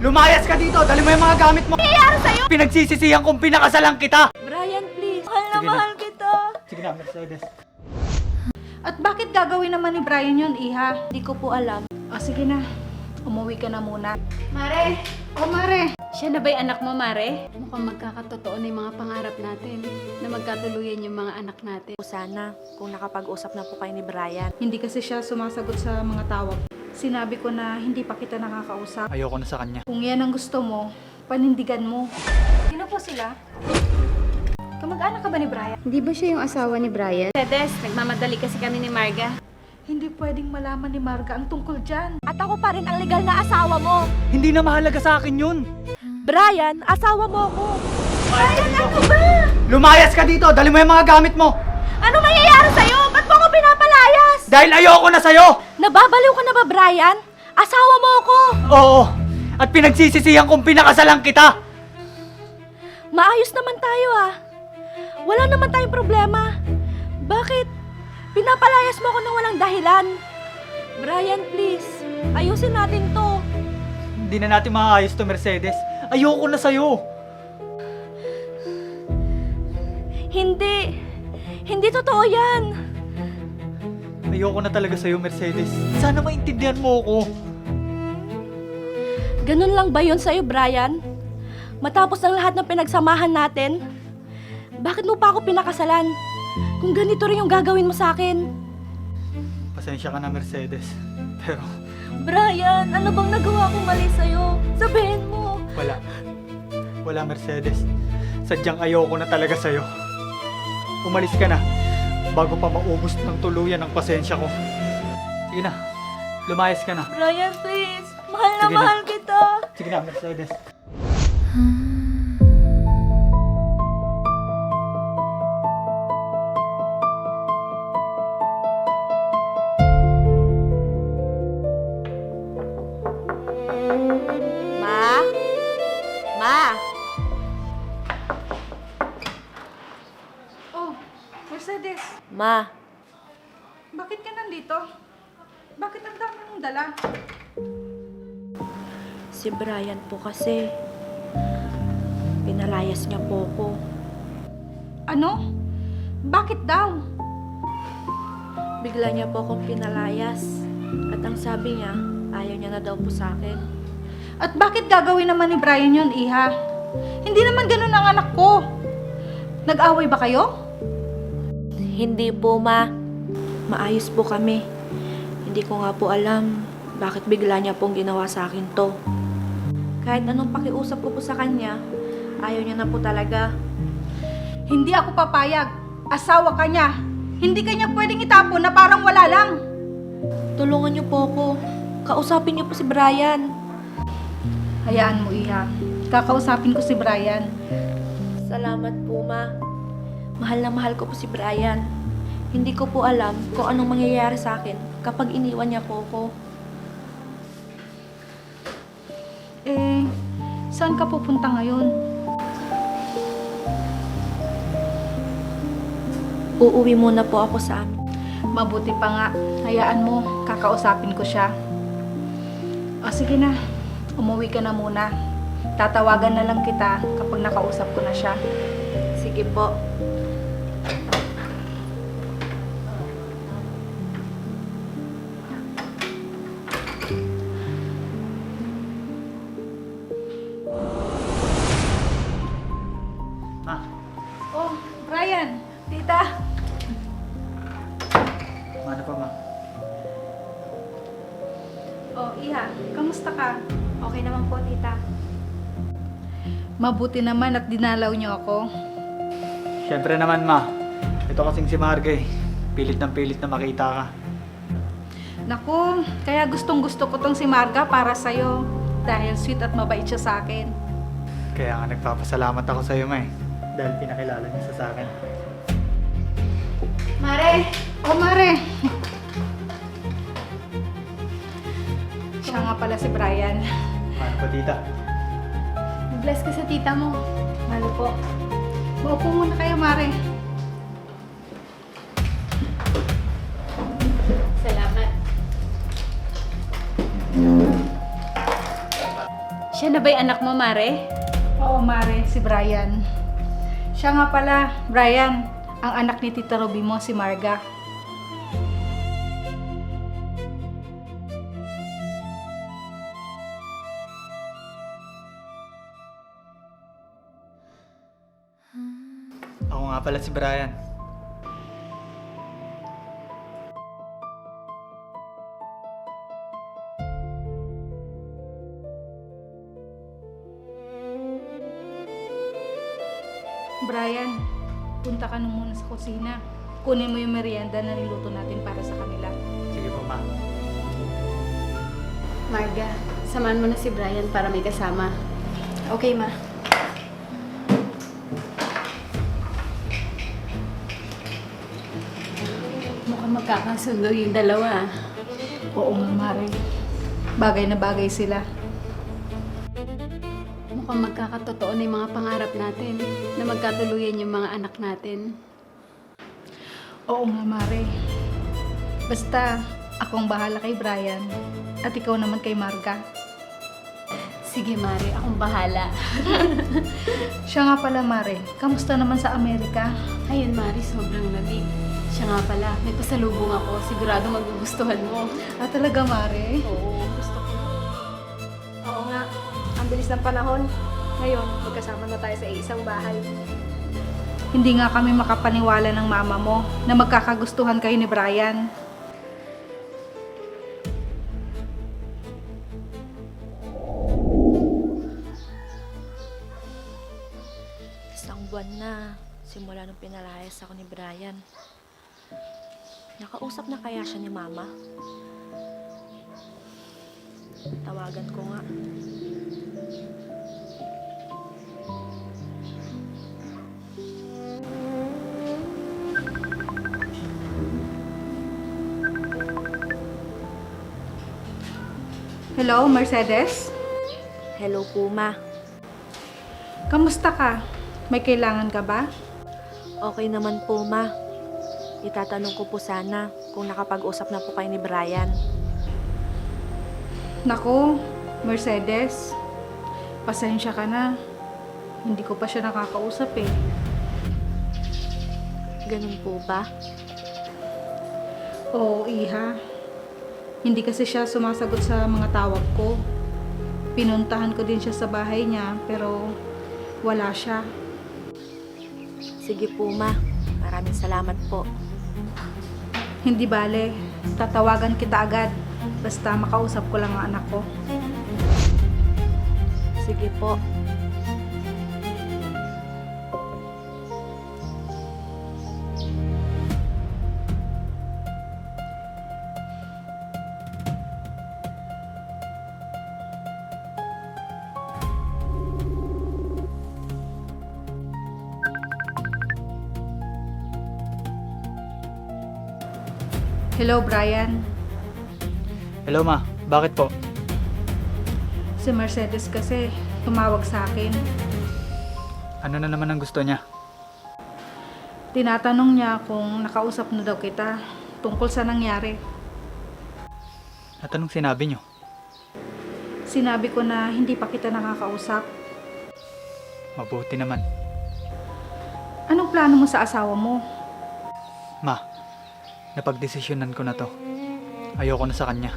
Lumayas ka dito! Dali mo yung mga gamit mo! Nangyayari sa'yo? Pinagsisisihan kong pinakasalang kita! Brian, please. Mahal na Sige na. mahal kita. Sige na, Mercedes. At bakit gagawin naman ni Brian yun, Iha? Hindi ko po alam. O sige na, umuwi ka na muna. Mare, O Mare, Siya na ba yung anak mo, Mare? Mukhang magkakatotoo na yung mga pangarap natin na magkatuluyan yung mga anak natin. sana kung nakapag-usap na po kayo ni Brian. hindi kasi siya sumasagot sa mga tawag. Sinabi ko na hindi pa kita nakakausap. Ayoko na sa kanya. Kung yan ang gusto mo, panindigan mo. Sino po sila? Kamag-anak ka ba ni Brian? Hindi ba siya yung asawa ni Brian? Tedes, nagmamadali kasi kami ni Marga. Hindi pwedeng malaman ni Marga ang tungkol dyan. At ako pa rin ang legal na asawa mo. Hindi na mahalaga sa akin yun! Brian, asawa mo ko. Brian, ano ba? Lumayas ka dito! Dali mo yung mga gamit mo! Ano nangyayari sa'yo? Ba't mo ako pinapalayas? Dahil ayoko na sa'yo! Nababaliw ka na ba, Brian? Asawa mo ko. Oo! At pinagsisisihan kong pinakasalang kita! Maayos naman tayo ah. Wala naman tayong problema. Bakit? Pinapalayas mo ako ng walang dahilan. Brian, please. Ayusin natin to. Hindi na natin maayos to, Mercedes. Ayoko na sa'yo! Hindi. Hindi totoo yan. Ayoko na talaga sa'yo, Mercedes. Sana maintindihan mo ako. Ganun lang ba yun sa'yo, Brian? Matapos ng lahat ng pinagsamahan natin, bakit mo pa ako pinakasalan? Kung ganito rin yung gagawin mo sa akin. Pasensya ka na, Mercedes. Pero Brian, ano bang nagawa kong mali sa'yo? Sabihin mo. wala. Wala, Mercedes. Sadyang ayoko na talaga sa'yo. Umalis ka na bago pa maubos ng tuluyan ang pasensya ko. Sige na. Lumayas ka na. Brian, please. Mahal na Sige na. mahal kita. Sige na, Mercedes. Ma? Ma? Oh, Mercedes, Ma, bakit ka nandito? Bakit ang dami mong dala? si Brian po kasi, pinalayas niya po ko. Ano? Bakit daw? Bigla niya po akong pinalayas. At ang sabi niya, ayaw niya na daw po sa akin. At bakit gagawin naman ni Brian yun, Iha? Hindi naman ganun ang anak ko. Nag-away ba kayo? Hindi po, Ma. Maayos po kami. Hindi ko nga po alam bakit bigla niya pong ginawa sa akin to. Kahit anong pakiusap ko po sa kanya, ayaw niya na po talaga. Hindi ako papayag. Asawa ka niya. Hindi ka niya pwedeng itapon na parang wala lang. Tulungan niyo po ako. Kausapin niyo po si Brian. Hayaan mo, Iha. Kakausapin ko si Brian. Salamat po, Ma. Mahal na mahal ko po si Brian. Hindi ko po alam kung anong mangyayari sa akin kapag iniwan niya po ako. Eh, saan ka pupunta ngayon? Uuwi muna po ako sa amin. Mabuti pa nga. Hayaan mo, kakausapin ko siya. O sige na, umuwi ka na muna. Tatawagan na lang kita kapag nakausap ko na siya. Sige po. Ma, Oh, Brian, tita. ano pa, ma? Oh, Iha, kamusta ka? Okay naman po, tita. Mabuti naman at dinalaw niyo ako. Siyempre naman, ma. Ito kasing si Marga eh. Pilit na makita ka. Naku, kaya gustong gusto ko tong si Marga para sa'yo. Dahil sweet at mabait siya sa akin. Kaya nga nagpapasalamat ako sa'yo, ma eh. Dahil pinakilala niya sa akin. Mare! Oh, Mare! Siya nga pala si Brian. Ano pa, tita? Bless ka sa tita mo. Malo po. Maupo muna kayo, Mare. Salamat. Siya na ba'y anak mo, Mare? Oo, Mare, si Brian. Siya nga pala, Brian, ang anak ni Tita Ruby mo, si Marga. Ako nga pala si Brian. Brian, punta ka nung muna sa kusina. Kunin mo yung merienda na niluto natin para sa kanila. Sige po, ma. Marga, samahan mo na si Brian para may kasama. Okay, ma. Mukhang magkakasundo yung dalawa. Oo nga, Mare. Bagay na bagay sila. Mukhang magkakatotoo na yung mga pangarap natin na magkatuluyan yung mga anak natin. Oo nga, Mare. Basta, akong bahala kay Brian. At ikaw naman kay Marga. Sige, Mare, akong bahala. Siya nga pala, Mare. Kamusta naman sa Amerika? Ayun, Mare, sobrang lamig. Siya nga pala, may pasalubong ako. Sigurado magugustuhan mo. Ah, talaga, Mare? Oo, gusto ko. Oo nga, ang bilis ng panahon. Ngayon, magkasama na tayo sa isang bahay. Hindi nga kami makapaniwala ng mama mo na magkakagustuhan kayo ni Brian. Isang buwan na, simula nung pinalayas ako ni Brian. Nakausap na kaya siya ni Mama? Tawagan ko nga. Hello, Mercedes? Hello po, Ma. Kamusta ka? May kailangan ka ba? Okay naman po, Ma. Itatanong ko po sana kung nakapag-usap na po kayo ni Brian. Naku, Mercedes. Pasensya ka na. Hindi ko pa siya nakakausap eh. Ganun po ba? Oo, Iha. Hindi kasi siya sumasagot sa mga tawag ko. Pinuntahan ko din siya sa bahay niya, pero wala siya. Sige po, Ma. Maraming salamat po. Hindi bale, tatawagan kita agad. Basta makausap ko lang ang anak ko. Sige po. Hello, Brian. Hello, ma. Bakit po? Si Mercedes kasi tumawag sa akin. Ano na naman ang gusto niya? Tinatanong niya kung nakausap na daw kita tungkol sa nangyari. At anong sinabi niyo? Sinabi ko na hindi pa kita nakakausap. Mabuti naman. Anong plano mo sa asawa mo? Ma, napagdesisyonan ko na to. Ayoko na sa kanya.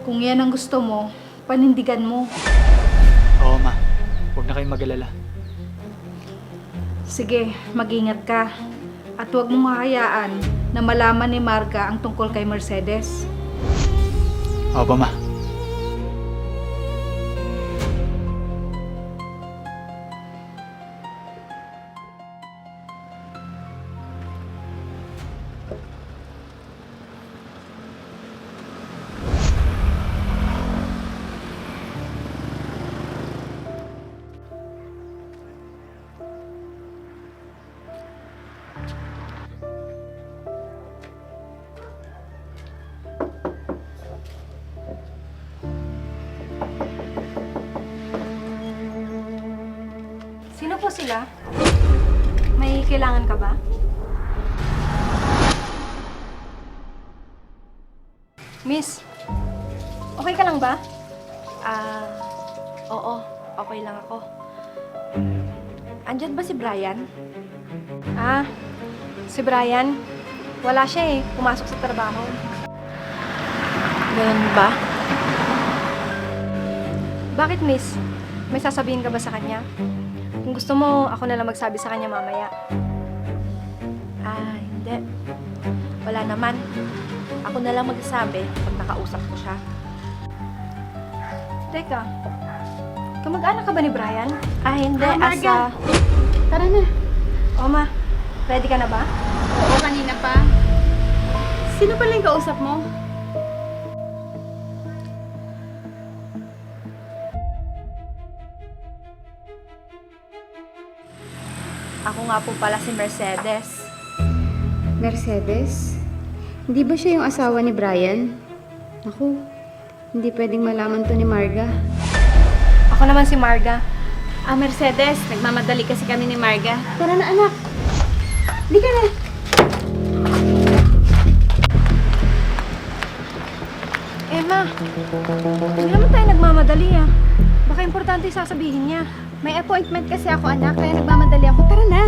Kung yan ang gusto mo, panindigan mo. Oo, ma. Huwag na kayong mag-alala. Sige, mag-ingat ka. At huwag mong hayaan na malaman ni Marga ang tungkol kay Mercedes. Opo, ma. Sino po sila? May kailangan ka ba? Miss, Okay ka lang ba? Oo, okay lang ako. Andyan ba si Brian? Ah, si Brian. Wala siya eh. Pumasok sa trabaho. Ganun ba? Bakit, miss? May sasabihin ka ba sa kanya? Kung gusto mo, ako na lang magsabi sa kanya mamaya. Hindi. Wala naman. Ako na lang magsasabi pag nakausap ko siya. Teka, kamag-anak ka ba ni Brian? Hindi. Marga. Tara na. Ma, ready ka na ba? Oo, kanina pa. Sino pala yung kausap mo? Ako nga po pala si Mercedes. Mercedes? Hindi ba siya yung asawa ni Brian? Naku, hindi pwedeng malaman to ni Marga. Ako naman si Marga. Mercedes, nagmamadali kasi kami ni Marga. Tara na, anak. Hindi ka na. Ma, hindi naman tayo nagmamadali ah. Baka importante yung sasabihin niya. May appointment kasi ako, anak, kaya nagmamadali ako. Tara na.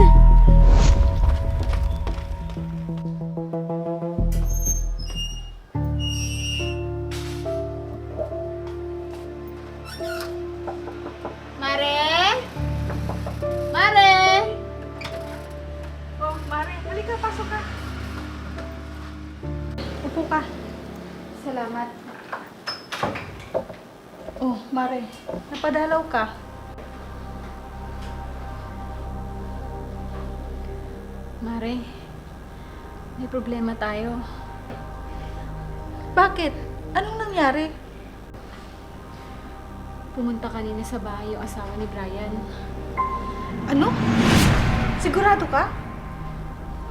Mare? Mare? Oh, Mare, halika, pasok ka. Upo ka. Salamat. Oh, Mare, napadalaw ka. Mare, may problema tayo. Bakit? Anong nangyari? Pumunta kanina sa bahay yung asawa ni Brian. Ano? Sigurado ka?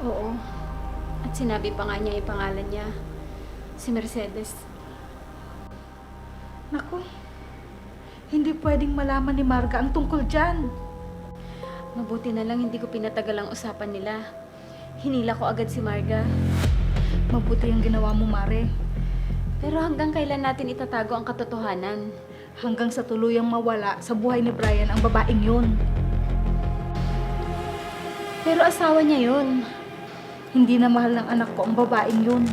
Oo. At sinabi pa nga niya yung pangalan niya. Si Mercedes. Naku, hindi pwedeng malaman ni Marga ang tungkol dyan. Mabuti na lang hindi ko pinatagal ang usapan nila. Hinila ko agad si Marga. Mabuti ang ginawa mo, Mare. Pero hanggang kailan natin itatago ang katotohanan? Hanggang sa tuluyang mawala sa buhay ni Brian ang babaeng yun. Pero asawa niya yun. Hindi na mahal ng anak ko ang babaeng yun.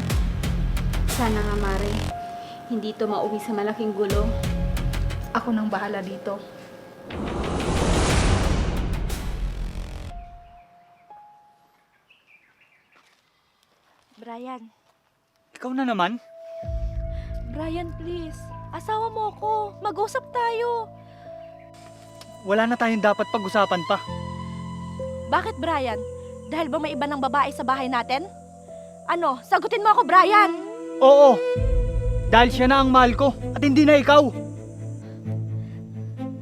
Sana nga, Mare. Hindi to mauwi sa malaking gulo. Ako nang bahala dito. Brian. Ikaw na naman? Brian, please. Asawa mo ako. Mag-usap tayo. Wala na tayong dapat pag-usapan pa. Bakit, Brian? Dahil ba may iba ng babae sa bahay natin? Ano? Sagutin mo ako, Brian! Oo! Dahil siya na ang mahal ko at hindi na ikaw.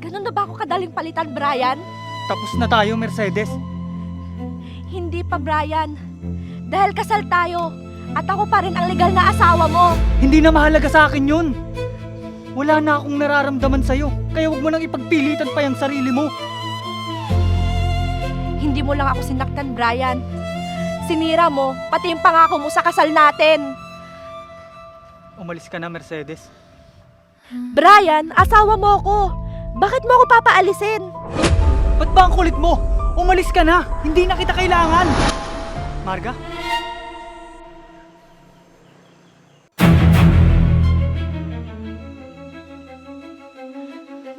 Ganun na ba ako kadaling palitan, Brian? Tapos na tayo, Mercedes. Hindi pa, Brian. Dahil kasal tayo. At ako pa rin ang legal na asawa mo. Hindi na mahalaga sa akin yun. Wala na akong nararamdaman sa'yo. Kaya huwag mo nang ipagpilitan pa yung sarili mo. Hindi mo lang ako sinaktan, Brian. Sinira mo, pati yung pangako mo sa kasal natin. Umalis ka na, Mercedes. Brian, asawa mo ako. Bakit mo ako papaalisin? Ba't ba ang kulit mo? Umalis ka na! Hindi na kita kailangan! Marga?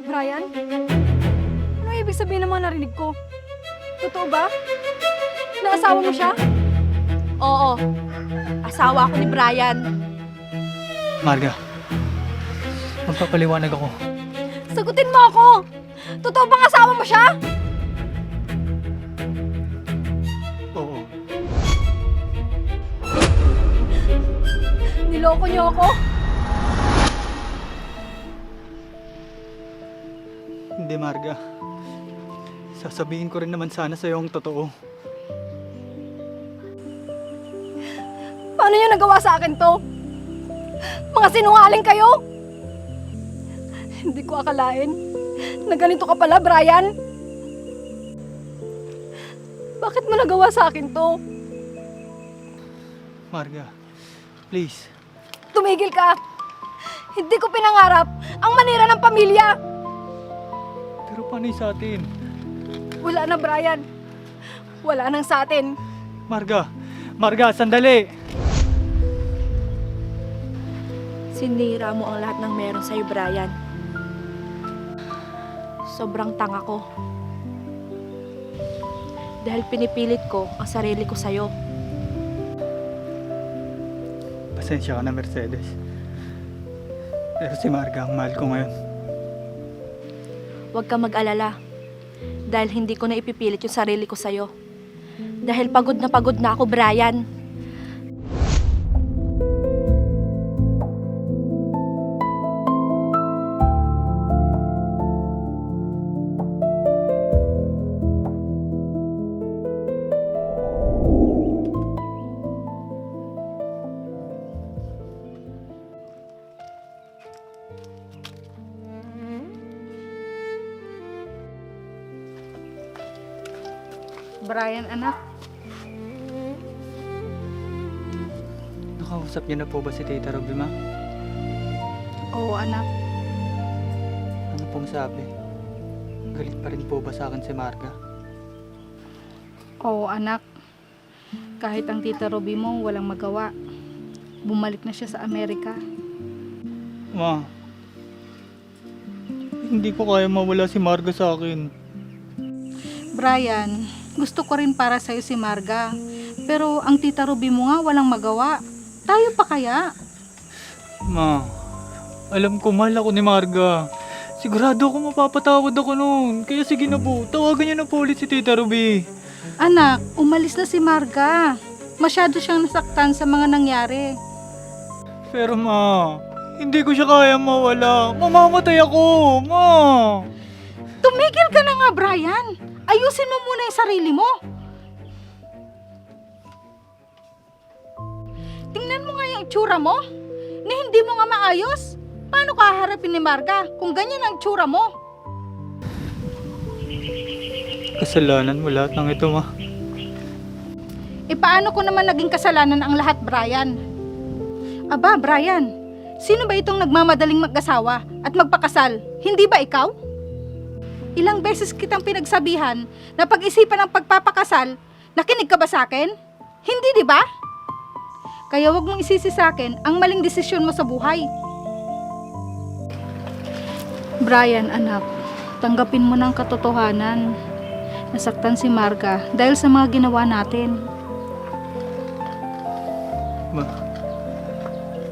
Brian? Ano ibig sabihin ng mga narinig ko? Totoo ba? Naasawa mo siya? Oo. Asawa ako ni Brian. Marga, magpapaliwanag ako. Sagutin mo ako! Totoo bang asawa mo siya? Oo. Niloko niyo ako? Hindi, Marga. Sasabihin ko rin naman sana sa'yo ang totoo. Paano niyo nagawa sa akin to? Mga sinungaling kayo! Hindi ko akalain na ganito ka pala, Brian. Bakit mo nagawa sa akin to? Marga, please. Tumigil ka! Hindi ko pinangarap ang manira ng pamilya. Pero paano sa atin? Wala na, Brian. Wala nang sa atin. Marga, sandali! Sinira mo ang lahat ng meron sa'yo, Brian. Sobrang tanga ko. Dahil pinipilit ko ang sarili ko sa'yo. Pasensya ka na, Mercedes. Pero si Marga ang mahal ko ngayon. Huwag ka mag-alala. Dahil hindi ko na ipipilit yung sarili ko sa'yo. Dahil pagod na ako, Brian. Brian, anak, Nakausap niyo na po ba si Tita Ruby, ma? oo anak. Ano pong sabi? Galit pa rin po ba sa akin si Marga? Oo anak. Kahit ang tita Ruby mo walang magawa. Bumalik na siya sa Amerika. Ma, hindi ko kaya mawala si Marga sa akin. Brian, gusto ko rin para sa'yo si Marga. Pero ang tita Ruby mo nga walang magawa. Tayo pa kaya? Ma, alam ko mahal ako ni Marga. Sigurado ako mapapatawad ako noon. Kaya sige na po, tawagan niyo na po ulit si Tita Ruby. Anak, umalis na si Marga. Masyado siyang nasaktan sa mga nangyari. Pero ma, hindi ko siya kaya mawala. Mamamatay ako, ma. Tumigil ka na nga, Brian. Ayusin mo muna yung sarili mo. Tingnan mo nga yung itsura mo. Na hindi mo nga maayos. Paano ka haharapin ni Marga kung ganyan ang itsura mo? Kasalanan mo lahat ng ito, ma. E paano ko naman naging kasalanan ang lahat, Brian? Aba, Brian, sino ba itong nagmamadaling mag-asawa at magpakasal? Hindi ba ikaw? Ilang beses kitang pinagsabihan na pag-isipan ang pagpapakasal, nakinig ka ba sa akin? Hindi, di ba? Kaya wag mong isisi sa akin ang maling desisyon mo sa buhay. Brian, anak, tanggapin mo ng katotohanan. Nasaktan si Marga dahil sa mga ginawa natin. Ma,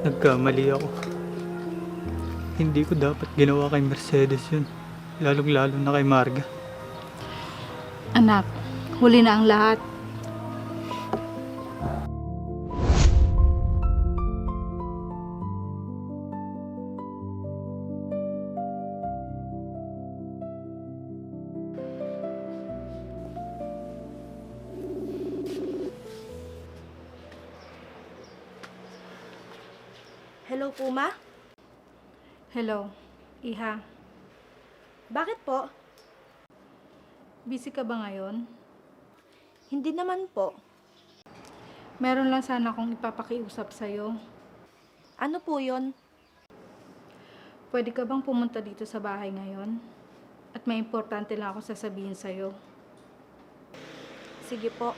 nagkamali ako. Hindi ko dapat ginawa kay Mercedes yun. Lalong-lalo na kay Marga. Anak, huli na ang lahat. Hello po, ma? Hello, Iha. Bakit po? Busy ka ba ngayon? Hindi naman po. Meron lang sana akong ipapakiusap sa'yo. Ano po yun? Pwede ka bang pumunta dito sa bahay ngayon? At may importante lang ako sasabihin sa'yo. Sige po.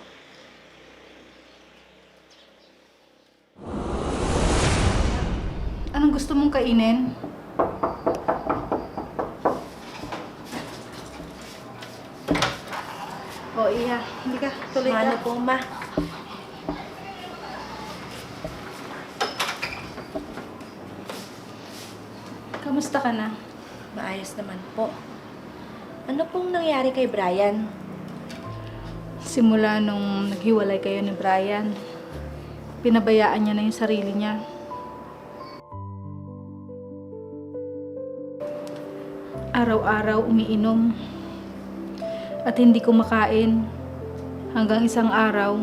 Anong gusto mong kainin? O, Iha, hindi ka. Tuloy Ano ka. po, ma? Kamusta ka na? Maayos naman po. Ano pong nangyari kay Brian? Simula nung naghiwalay kayo ni Brian, pinabayaan niya na yung sarili niya. Araw-araw umiinom at hindi kumakain. Hanggang isang araw,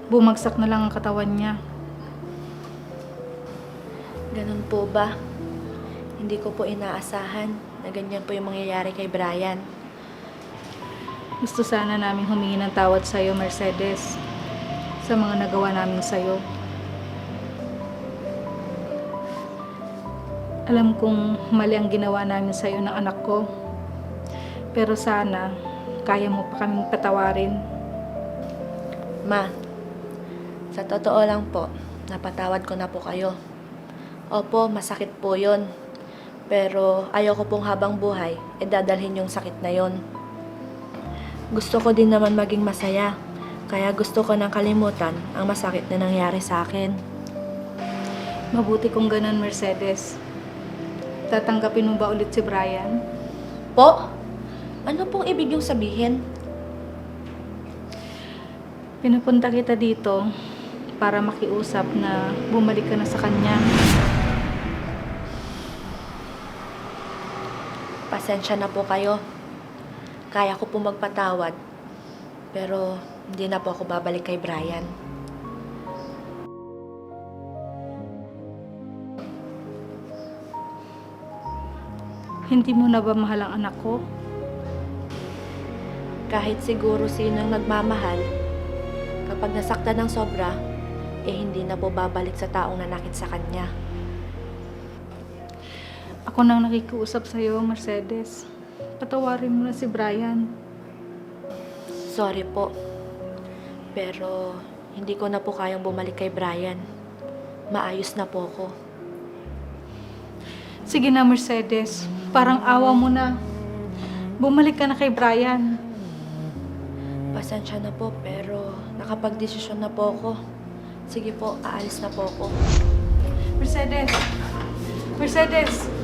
bumagsak na lang ang katawan niya. Ganun po ba? Hindi ko po inaasahan na ganyan po yung mangyayari kay Brian. Gusto sana namin humingi ng tawad sa'yo, Mercedes, sa mga nagawa namin sa'yo. Alam kong mali ang ginawa namin sa'yo ng anak ko. Pero sana, kaya mo pa kaming patawarin. Ma, sa totoo lang po, napatawad ko na po kayo. Opo, masakit po yun. Pero ayoko pong habang buhay, dadalhin yung sakit na yon. Gusto ko din naman maging masaya. Kaya gusto ko nang kalimutan ang masakit na nangyari sa akin. Mabuti kung ganun, Mercedes. Tatanggapin mo ba ulit si Brian? Po? Ano pong ibig yung sabihin? Pinupunta kita dito para makiusap na bumalik ka na sa kanya. Pasensya na po kayo. Kaya ko po magpatawad. Pero hindi na po ako babalik kay Brian. Hindi mo na ba mahal ang anak ko? Kahit siguro sino ang nagmamahal, kapag nasaktan ng sobra, hindi na po babalik sa taong nanakit sa kanya. Ako nang nakikiusap sa'yo, Mercedes. Patawarin mo na si Brian. Sorry po. Pero hindi ko na po kayang bumalik kay Brian. Maayos na po ako. Sige na, Mercedes. Parang awa mo na. Bumalik ka na kay Brian. Pasensya na po, pero nakapag-desisyon na po ako. Sige po, aalis na po ako. Mercedes! Mercedes!